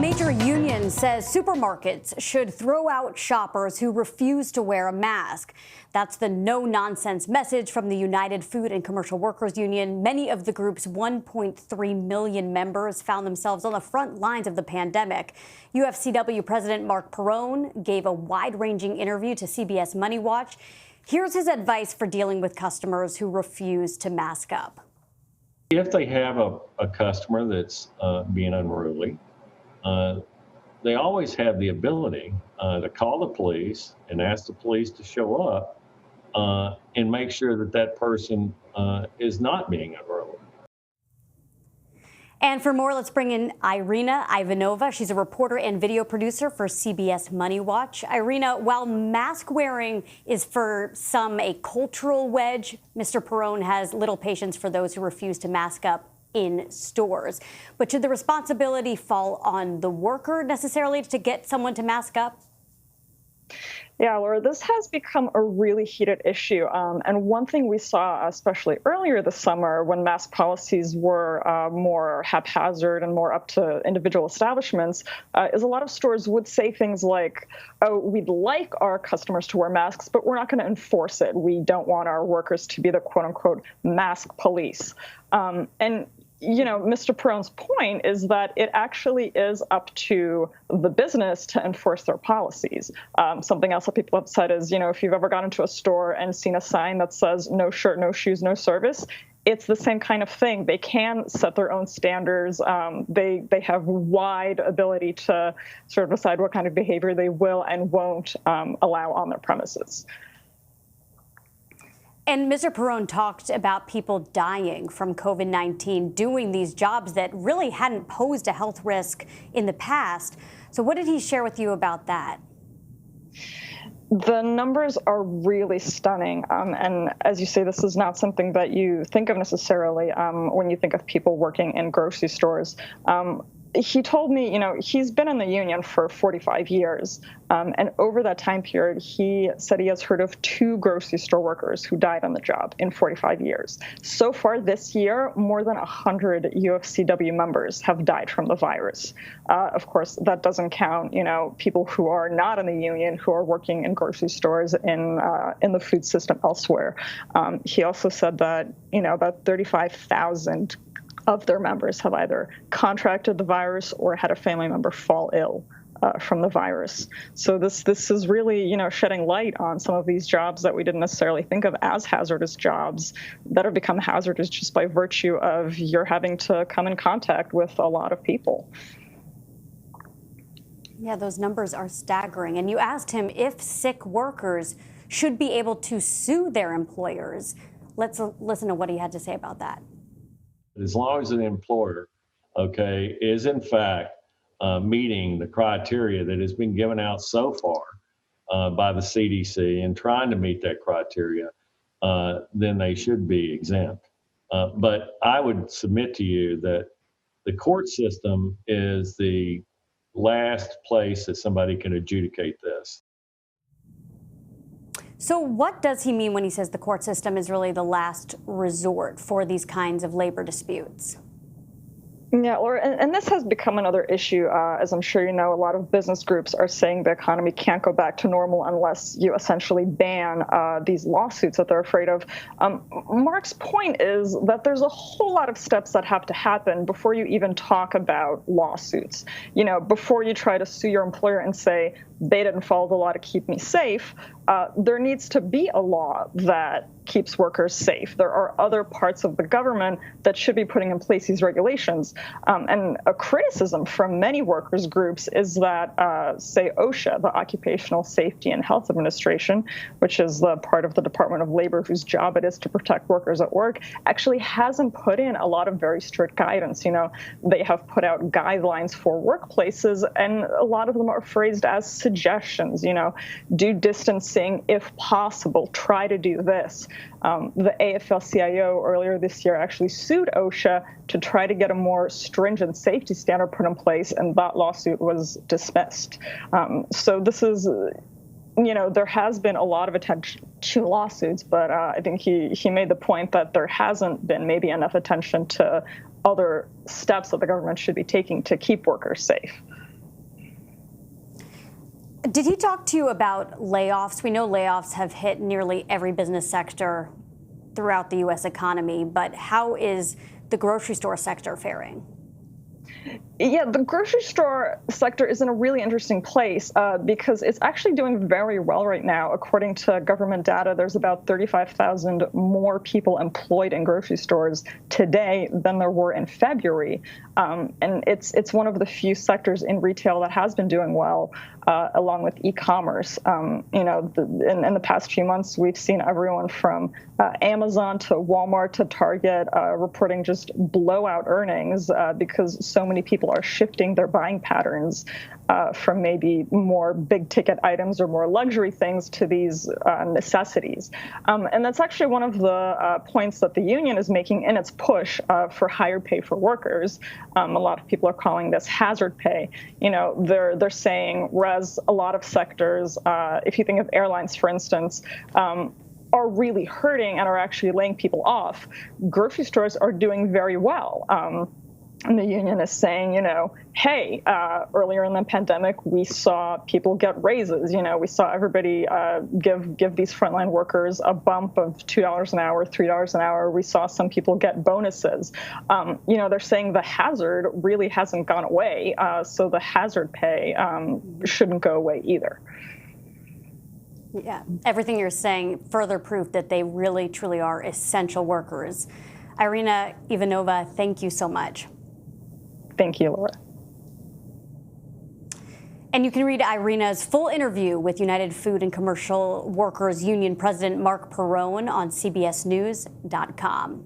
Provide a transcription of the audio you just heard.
major union says supermarkets should throw out shoppers who refuse to wear a mask. That's the no-nonsense message from the United Food and Commercial Workers Union. Many of the group's 1.3 million members found themselves on the front lines of the pandemic. UFCW President Marc Perrone gave a wide-ranging interview to CBS MoneyWatch. Here's his advice for dealing with customers who refuse to mask up. If they have a customer that's being unruly, they always have the ability to call the police and ask the police to show up and make sure that that person is not being unruly. And for more, let's bring in Irina Ivanova. She's a reporter and video producer for CBS MoneyWatch. Irina, while mask wearing is for some a cultural wedge, Mr. Perrone has little patience for those who refuse to mask up in stores. But should the responsibility fall on the worker necessarily to get someone to mask up? Yeah, Laura, this has become a really heated issue. And one thing we saw, especially earlier this summer, when mask policies were more haphazard and more up to individual establishments, is a lot of stores would say things like, oh, we'd like our customers to wear masks, but we're not going to enforce it. We don't want our workers to be the quote unquote mask police. And you know, Mr. Perrone's point is that it actually is up to the business to enforce their policies. Something else that people have said is, you know, if you've ever gone into a store and seen a sign that says no shirt, no shoes, no service, it's the same kind of thing. They can set their own standards. They have wide ability to sort of decide what kind of behavior they will and won't allow on their premises. And Mr. Perrone talked about people dying from COVID-19 doing these jobs that really hadn't posed a health risk in the past. So what did he share with you about that? The numbers are really stunning. And as you say, this is not something that you think of necessarily when you think of people working in grocery stores. He told me, you know, he's been in the union for 45 years. And over that time period, he said he has heard of 2 grocery store workers who died on the job in 45 years. So far this year, more than 100 UFCW members have died from the virus. Of course, that doesn't count, you know, people who are not in the union, who are working in grocery stores in the food system elsewhere. He also said that, you know, about 35,000 of their members have either contracted the virus or had a family member fall ill from the virus. So this is really, you know, shedding light on some of these jobs that we didn't necessarily think of as hazardous jobs that have become hazardous just by virtue of you're having to come in contact with a lot of people. Yeah, those numbers are staggering. And you asked him if sick workers should be able to sue their employers. Let's listen to what he had to say about that. As long as an employer, okay, is in fact meeting the criteria that has been given out so far by the CDC and trying to meet that criteria, then they should be exempt. But I would submit to you that the court system is the last place that somebody can adjudicate this. So what does he mean when he says the court system is really the last resort for these kinds of labor disputes? Yeah, Laura, and this has become another issue. As I'm sure you know, a lot of business groups are saying the economy can't go back to normal unless you essentially ban these lawsuits that they're afraid of. Mark's point is that there's a whole lot of steps that have to happen before you even talk about lawsuits. You know, before you try to sue your employer and say, they didn't follow the law to keep me safe, there needs to be a law that keeps workers safe. There are other parts of the government that should be putting in place these regulations. And a criticism from many workers groups is that, say, OSHA, the Occupational Safety and Health Administration, which is the part of the Department of Labor whose job it is to protect workers at work, actually hasn't put in a lot of very strict guidance. You know, they have put out guidelines for workplaces, and a lot of them are phrased as suggestions, you know, do distancing if possible, try to do this. The AFL-CIO earlier this year actually sued OSHA to try to get a more stringent safety standard put in place, and that lawsuit was dismissed. So this is, you know, there has been a lot of attention to lawsuits, but I think he made the point that there hasn't been maybe enough attention to other steps that the government should be taking to keep workers safe. Did he talk to you about layoffs? We know layoffs have hit nearly every business sector throughout the U.S. economy, but how is the grocery store sector faring? Yeah, the grocery store sector is in a really interesting place because it's actually doing very well right now. According to government data, there's about 35,000 more people employed in grocery stores today than there were in February. And it's one of the few sectors in retail that has been doing well, along with e-commerce. In the past few months, we've seen everyone from Amazon to Walmart to Target reporting just blowout earnings because so many people are shifting their buying patterns from maybe more big ticket items or more luxury things to these necessities. And that's actually one of the points that the union is making in its push for higher pay for workers. A lot of people are calling this hazard pay. They're saying, whereas a lot of sectors, if you think of airlines, for instance, are really hurting and are actually laying people off, grocery stores are doing very well. And the union is saying, hey, earlier in the pandemic, we saw people get raises. We saw everybody give these frontline workers a bump of $2 an hour, $3 an hour. We saw some people get bonuses. They're saying the hazard really hasn't gone away. So the hazard pay shouldn't go away either. Yeah, everything you're saying, further proof that they really, truly are essential workers. Irina Ivanova, thank you so much. Thank you, Laura. And you can read Irina's full interview with United Food and Commercial Workers Union President Marc Perrone on CBSNews.com.